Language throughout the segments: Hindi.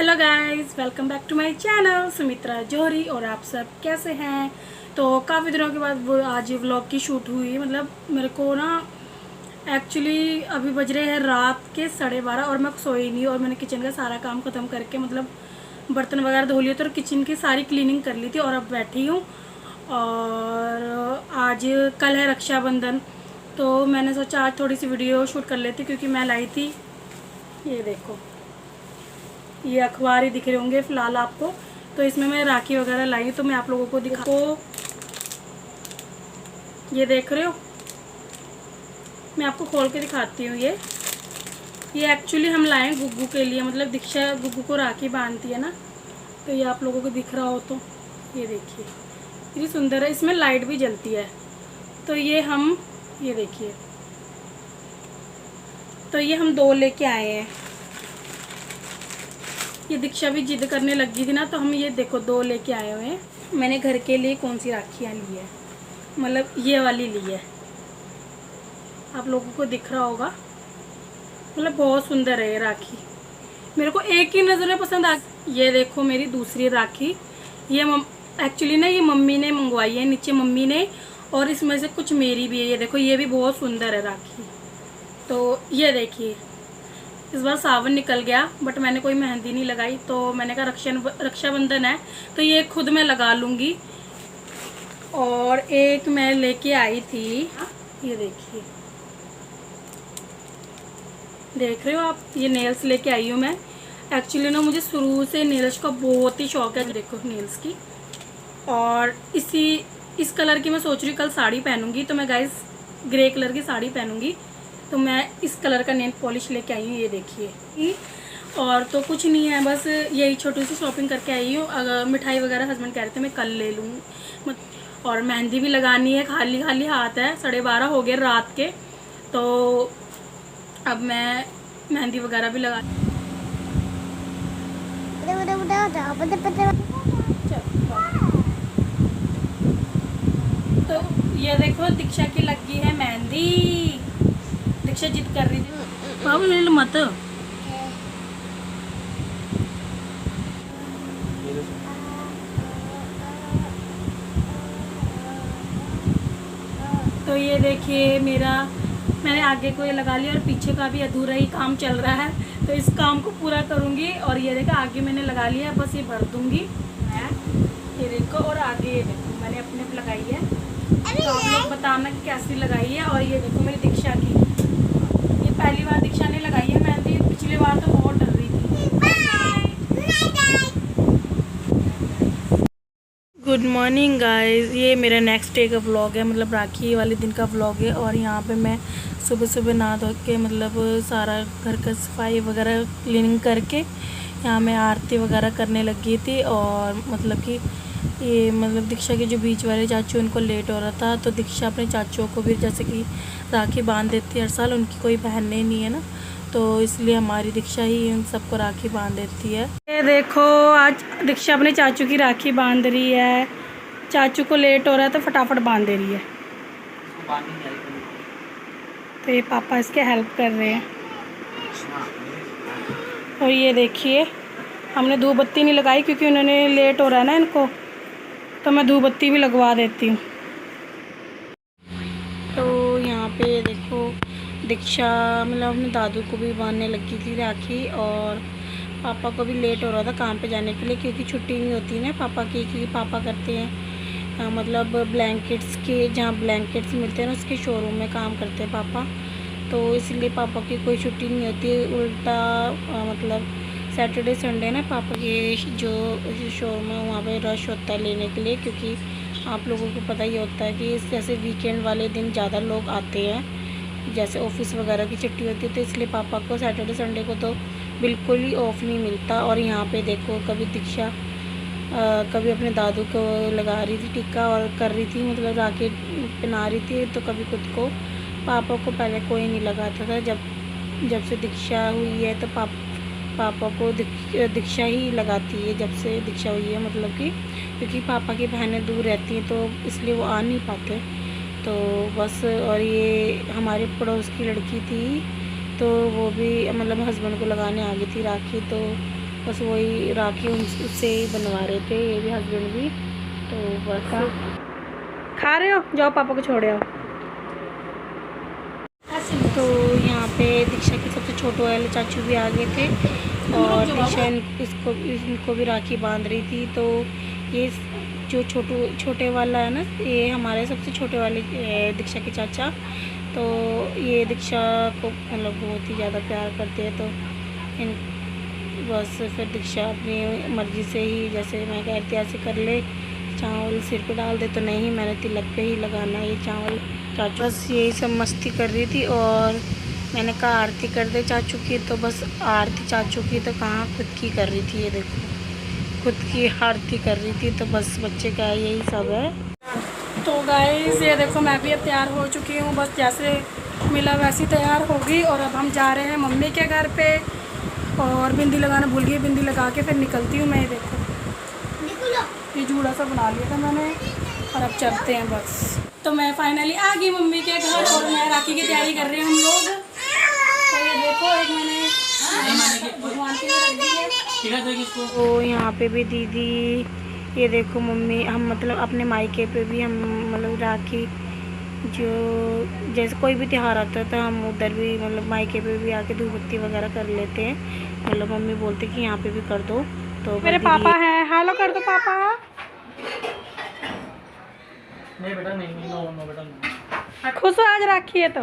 Hello guys, welcome back to my channel Sumitra Johari. और आप सब कैसे हैं? तो काफ़ी दिनों के बाद वो आज व्लॉग की शूट हुई। मतलब मेरे को ना एक्चुअली अभी बज रहे हैं रात के 12:30 और मैं सोई नहीं। और मैंने किचन का सारा काम ख़त्म करके मतलब बर्तन वगैरह धो लिए थे और किचन की सारी क्लीनिंग कर ली थी और अब बैठी हूँ। और आज कल है रक्षाबंधन, तो मैंने सोचा आज थोड़ी सी वीडियो शूट कर लेती, क्योंकि मैं लाई थी, ये देखो, ये अखबार ही दिख रहे होंगे फ़िलहाल आपको। तो इसमें मैं राखी वगैरह लाई हूँ, तो मैं आप लोगों को ये देख रहे हो, मैं आपको खोल के दिखाती हूँ। ये एक्चुअली हम लाए हैं गुग्गू के लिए। मतलब दीक्षा गुग्गू को राखी बांधती है ना, तो ये आप लोगों को दिख रहा हो तो ये देखिए, इतनी सुंदर है। इसमें लाइट भी जलती है। तो ये देखिए, तो ये हम 2 लेके आए हैं। ये दीक्षा भी जिद करने लगी थी ना, तो हम ये देखो 2 लेके आए हुए हैं। मैंने घर के लिए कौन सी राखियाँ ली है, मतलब ये वाली ली है, आप लोगों को दिख रहा होगा। मतलब बहुत सुंदर है ये राखी, मेरे को एक ही नज़र में पसंद आ। ये देखो मेरी दूसरी राखी, ये एक्चुअली ना ये मम्मी ने मंगवाई है, नीचे मम्मी ने, और इसमें से कुछ मेरी भी है। ये देखो, ये भी बहुत सुंदर है राखी। तो ये देखिए, इस बार सावन निकल गया बट मैंने कोई मेहंदी नहीं लगाई, तो मैंने कहा रक्षाबंधन है तो ये खुद मैं लगा लूँगी। और एक मैं लेके आई थी, ये देखिए, देख रहे हो आप, ये नेल्स लेके आई हूँ मैं। एक्चुअली ना मुझे शुरू से नेल्स का बहुत ही शौक है। देखो नेल्स की, और इस कलर की मैं सोच रही हूँ कल साड़ी पहनूंगी। तो मैं गाइस ग्रे कलर की साड़ी पहनूंगी, तो मैं इस कलर का नेल पॉलिश लेके आई हूँ, ये देखिए। और तो कुछ नहीं है, बस यही छोटी सी शॉपिंग करके आई हूँ। अगर मिठाई वगैरह हस्बैंड कह रहे थे मैं कल ले लूँ। और मेहंदी भी लगानी है, खाली खाली हाथ है, 12:30 हो गए रात के। तो अब मैं मेहंदी वगैरह भी लगा। तो ये देखो दीक्षा की लगी है मेहंदी। दीक्षा जिद कर रही थी, बाबू ले लो मत। तो ये देखिए मैंने आगे को ये लगा लिया और पीछे का भी अधूरा ही काम चल रहा है, तो इस काम को पूरा करूँगी। और ये देखो आगे मैंने लगा लिया, बस ये भर दूँगी मैं। ये देखो, और आगे ये देखो मैंने अपने पे लगाई है, तो आप लोग बताना कि कैसी लगाई है। और ये देखो मेरी दीक्षा की, ये पहली बार दीक्षा ने लगाई है मेहंदी, पिछली बार तो बहुत डर रही थी। गुड मॉर्निंग गाइस, ये मेरा नेक्स्ट डे का व्लॉग है, मतलब राखी वाले दिन का व्लॉग है। और यहाँ पे मैं सुबह सुबह नहा धो के मतलब सारा घर का सफाई वगैरह क्लीनिंग करके यहाँ मैं आरती वगैरह करने लगी थी। और मतलब कि ये मतलब दीक्षा के जो बीच वाले चाचू, उनको लेट हो रहा था, तो दीक्षा अपने चाचुओं को भी जैसे कि राखी बांध देती है हर साल, उनकी कोई बहनें नहीं है ना, तो इसलिए हमारी दीक्षा ही उन सबको राखी बांध देती है। ये देखो आज दीक्षा अपने चाचू की राखी बांध रही है। चाचू को लेट हो रहा है तो फटाफट बांध दे रही है। तो ये पापा इसके हेल्प कर रहे हैं। और ये देखिए, हमने धूप बत्ती नहीं लगाई क्योंकि उन्होंने लेट हो रहा है ना इनको, तो मैं धूप बत्ती भी लगवा देती हूँ। तो यहाँ पे देखो दीक्षा मतलब अपने दादू को भी बांधने लगी थी राखी, और पापा को भी लेट हो रहा था काम पे जाने के लिए, क्योंकि छुट्टी नहीं होती ना पापा की, क्योंकि पापा करते हैं मतलब ब्लैंकेट्स के, जहाँ ब्लैंकेट्स मिलते हैं ना उसके शोरूम में काम करते हैं पापा, तो इसलिए पापा की कोई छुट्टी नहीं होती। उल्टा मतलब सैटरडे संडे ना पापा के जो शोरूम है वहाँ पे रश होता है लेने के लिए, क्योंकि आप लोगों को पता ही होता है कि जैसे वीकेंड वाले दिन ज़्यादा लोग आते हैं, जैसे ऑफिस वगैरह की छुट्टी होती है, तो इसलिए पापा को सैटरडे संडे को तो बिल्कुल ही ऑफ नहीं मिलता। और यहाँ पे देखो कभी दीक्षा कभी अपने दादू को लगा रही थी टिक्का और कर रही थी, मतलब राखी पहना रही थी, तो कभी खुद को। पापा को पहले कोई नहीं लगाता था, जब से दीक्षा हुई है तो पापा को दीक्षा ही लगाती है, जब से दीक्षा हुई है, मतलब कि क्योंकि पापा की बहनें दूर रहती हैं तो इसलिए वो आ नहीं पाते, तो बस। और ये हमारे पड़ोस की लड़की थी, तो वो भी मतलब हस्बैंड को लगाने आ गई थी राखी, तो बस वही राखी उससे ही बनवा रहे थे, ये भी हस्बैंड भी। तो बस खा रहे हो, जाओ पापा को छोड़े आओ। तो यहाँ पे दीक्षा के सबसे छोटे वाले चाचू भी आ गए थे और दीक्षा इनको भी राखी बांध रही थी। तो ये जो छोटे वाला है ना, ये हमारे सबसे छोटे वाले दीक्षा के चाचा। तो ये दीक्षा को मतलब बहुत ही ज़्यादा प्यार करते हैं। तो इन बस फिर दीक्षा अपनी मर्ज़ी से ही, जैसे मैं कहती ऐसे कर ले, चावल सिर पे डाल दे, तो नहीं, मैंने तिलक पे ही लगाना ये चावल। चाचू बस यही सब मस्ती कर रही थी और मैंने कहा आरती कर दे चाचू की। तो बस आरती चाचू की तो कहाँ, खुद की कर रही थी। ये देखो, खुद की आरती कर रही थी। तो बस बच्चे का यही सब है। तो गाइस ये देखो, मैं भी अब तैयार हो चुकी हूँ, बस जैसे मिला वैसी तैयार होगी। और अब हम जा रहे हैं मम्मी के घर पे, और बिंदी लगाना भूल गई, बिंदी लगा के फिर निकलती हूँ मैं। ये देखो, ये जूड़ा सा बना लिया था मैंने, और अब चलते हैं बस। तो मैं फाइनली आ गई मम्मी के घर, और मैं राखी की तैयारी कर रहे हैं हम लोग। तो ये देखो, एक मैंने भगवान के लिए रख दी है। तो यहाँ पे भी दीदी, ये देखो मम्मी, हम मतलब अपने मायके पे भी हम मतलब राखी, जो जैसे कोई भी त्यौहार आता है तो हम उधर भी मतलब मायके पे भी आके धूप बत्ती वगैरह कर लेते हैं। मतलब मम्मी बोलते कि यहाँ पे भी कर दो। तो मेरे पापा हैं, हेलो कर दो पापा। नहीं बेटा, नहीं नो नो बेटा नहीं। खुश हो आज राखी है तो।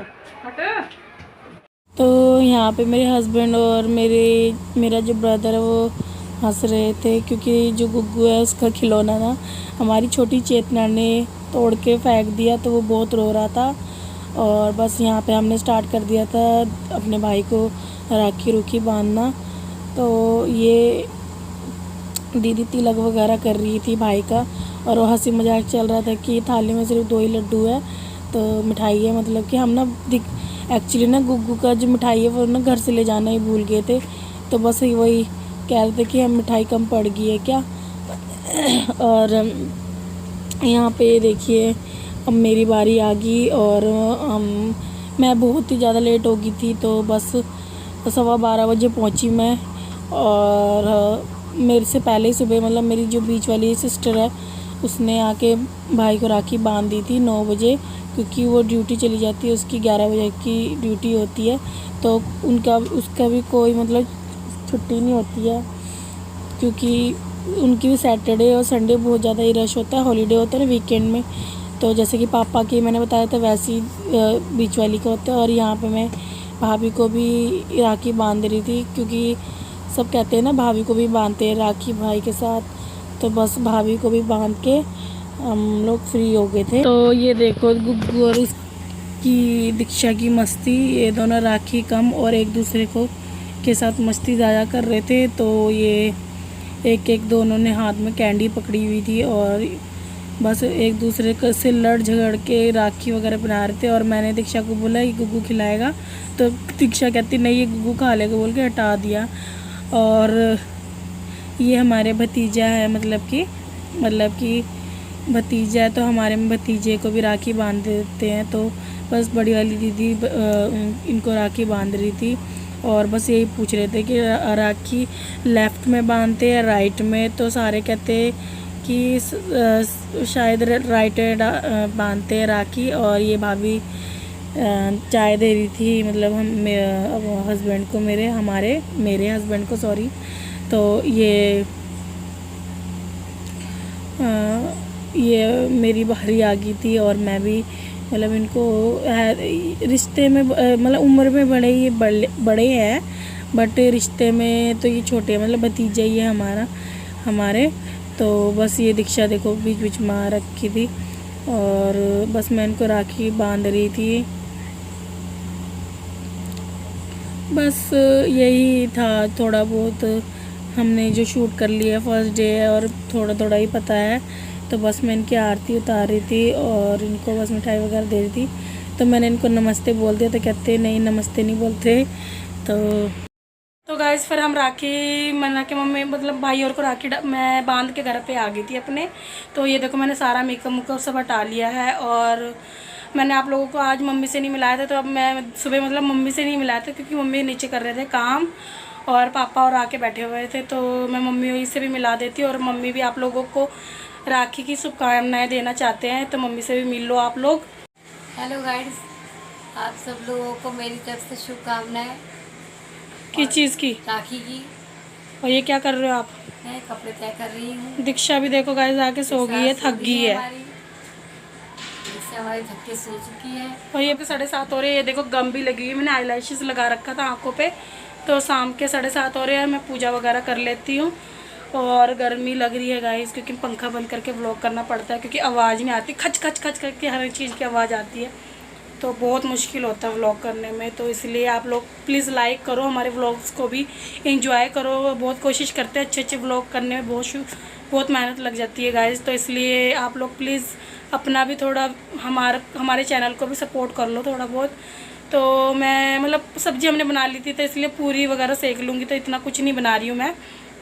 तो यहाँ पे मेरे हस्बैंड और मेरा जो ब्रदर है वो हंस रहे थे, क्योंकि जो गुग्गू है उसका खिलौना ना हमारी छोटी चेतना ने तोड़ के फेंक दिया। तो वो बहुत रो रहा था। और बस यहाँ पे हमने स्टार्ट कर दिया था अपने भाई को राखी रूखी बांधना। तो ये दीदी तिलक वगैरह कर रही थी भाई का, और वो हंसी मजाक चल रहा था कि थाली में सिर्फ 2 ही लड्डू है, तो मिठाई है। मतलब कि हम ना एक्चुअली ना गुग्गू का जो मिठाई है वो ना घर से ले जाना ही भूल गए थे। तो बस वही कह रहे थे कि हम मिठाई कम पड़ गई है क्या। और यहाँ पे देखिए, अब मेरी बारी आ गई, और मैं बहुत ही ज़्यादा लेट हो गई थी। तो बस 12:15 बजे पहुँची मैं। और मेरे से पहले ही सुबह मतलब मेरी जो बीच वाली सिस्टर है उसने आके भाई को राखी बांध दी थी 9 बजे, क्योंकि वो ड्यूटी चली जाती है, उसकी 11 बजे की ड्यूटी होती है। तो उसका भी कोई मतलब छुट्टी नहीं होती है, क्योंकि उनकी भी सैटरडे और संडे बहुत ज़्यादा ही रश होता है, हॉलीडे होता है ना वीकेंड में। तो जैसे कि पापा की मैंने बताया था वैसी बीच वाली का होता है। और यहाँ पे मैं भाभी को भी राखी बांध रही थी, क्योंकि सब कहते हैं ना भाभी को भी बांधते हैं राखी भाई के साथ। तो बस भाभी को भी बांध के हम लोग फ्री हो गए थे। तो ये देखो गुग्गू और उसकी दीक्षा की मस्ती, ये दोनों राखी कम और एक दूसरे को के साथ मस्ती ज़्यादा कर रहे थे। तो ये एक दोनों ने हाथ में कैंडी पकड़ी हुई थी, और बस एक दूसरे से लड़ झगड़ के राखी वगैरह बना रहे थे। और मैंने दीक्षा को बोला ये गुग्गू खिलाएगा, तो दीक्षा कहती नहीं ये गुग्गू खा लेगा बोल के हटा दिया। और ये हमारे भतीजा है, मतलब कि भतीजा है, तो हमारे में भतीजे को भी राखी बांध देते हैं। तो बस बड़ी वाली दीदी इनको राखी बांध रही थी, और बस यही पूछ रहे थे कि राखी लेफ़्ट में बांधते हैं राइट में। तो सारे कहते कि शायद राइट में बांधते हैं राखी। और ये भाभी चाय दे रही थी, मतलब हम हस्बैंड को, मेरे हस्बैंड को सॉरी। तो ये मेरी बारी आ गई थी, और मैं भी मतलब इनको रिश्ते में मतलब उम्र में बड़े हैं, बट रिश्ते में तो ये छोटे हैं, मतलब भतीजा ही है हमारे। तो बस ये दीक्षा देखो बीच बीच में आ रखी थी, और बस मैं इनको राखी बांध रही थी। बस यही था, थोड़ा बहुत हमने जो शूट कर लिया फर्स्ट डे है, और थोड़ा थोड़ा ही पता है। तो बस मैं इनकी आरती उतार रही थी, और इनको बस मिठाई वगैरह दे रही थी। तो मैंने इनको नमस्ते बोल दिया, तो कहते नहीं नमस्ते नहीं बोलते। तो गाइस फिर हम राखी मना के मम्मी मतलब भाई और को राखी मैं बांध के घर पे आ गई थी अपने। तो ये देखो मैंने सारा मेकअप सब हटा लिया है, और मैंने आप लोगों को आज मम्मी से नहीं मिलाया था। तो अब मैं सुबह मतलब मम्मी से नहीं मिलाया था, क्योंकि मम्मी नीचे कर रहे थे काम। और पापा और आके बैठे हुए थे, तो मैं मम्मी से भी मिला देती हूँ। और मम्मी भी आप लोगों को राखी की शुभकामनाएं देना चाहते हैं, तो मम्मी से भी मिल लो आप लोग। हेलो गाइड्स, आप सब लोगों को मेरी तरफ से शुभकामनाएं। किस चीज़ की? राखी की। और ये क्या कर रहे हो आप? मैं कपड़े तय कर रही हूँ। दीक्षा भी देखो गाइस आके सो गई है, थक गई है। हमारी थक के सो चुकी है। और ये 7:30 हो रहे हैं। ये देखो गम भी लगी हुई, मैंने आईलैशेस लगा रखा था आंखों पे, तो शाम के 7:30 हो रहे हैं। मैं पूजा वगैरह कर लेती हूँ। और गर्मी लग रही है गाइस, क्योंकि पंखा बंद करके व्लॉग करना पड़ता है, क्योंकि आवाज़ नहीं आती, खच खच खच करके हर चीज़ की आवाज़ आती है, तो बहुत मुश्किल होता है व्लॉग करने में। तो इसलिए आप लोग प्लीज़ लाइक करो, हमारे व्लॉग्स को भी एंजॉय करो। बहुत कोशिश करते हैं अच्छे अच्छे व्लॉग करने में, बहुत मेहनत लग जाती है गाइस। तो इसलिए आप लोग प्लीज़ अपना भी थोड़ा हमारे चैनल को भी सपोर्ट कर लो थोड़ा बहुत। तो मैं मतलब सब्ज़ी हमने बना ली थी, तो इसलिए पूरी वगैरह सेक लूँगी, तो इतना कुछ नहीं बना रही हूँ मैं,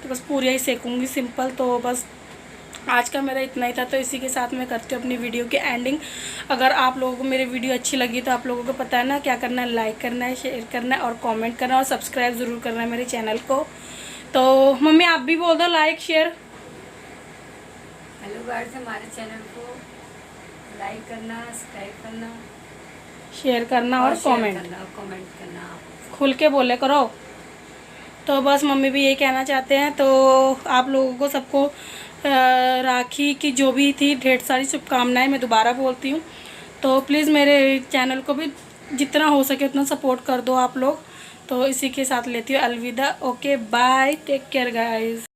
तो बस पूरी ही सेकूँगी सिंपल। तो बस आज का मेरा इतना ही था। तो इसी के साथ मैं करती हूँ अपनी वीडियो की एंडिंग। अगर आप लोगों को मेरी वीडियो अच्छी लगी तो आप लोगों को पता है ना क्या करना है, लाइक करना है, शेयर करना है और कमेंट करना है, और सब्सक्राइब ज़रूर करना है मेरे चैनल को। तो मम्मी आप भी बोल दो लाइक शेयर। हेलो गाइड्स, हमारे चैनल को लाइक करना, सब्सक्राइब करना, शेयर करना और शेयर कमेंट करना और कमेंट करना। खुल के बोले करो। तो बस मम्मी भी यही कहना चाहते हैं। तो आप लोगों को सबको राखी की जो भी थी ढेर सारी शुभकामनाएं मैं दोबारा बोलती हूँ। तो प्लीज़ मेरे चैनल को भी जितना हो सके उतना सपोर्ट कर दो आप लोग। तो इसी के साथ लेती हूँ अलविदा। Okay bye, take care guys.